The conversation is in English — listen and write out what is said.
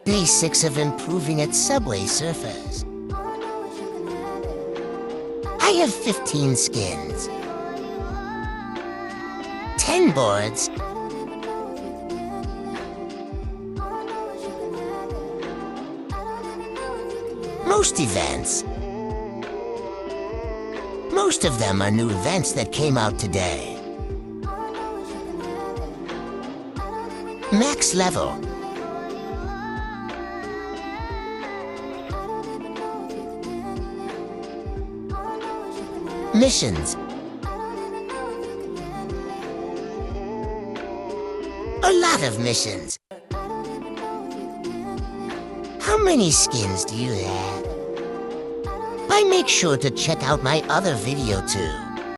Basics of improving at Subway Surfers. I have 15 skins, 10 boards, most events. Most of them are new events that came out today. Max level. Missions. A lot of missions. How many skins do you have? Make sure to check out my other video too.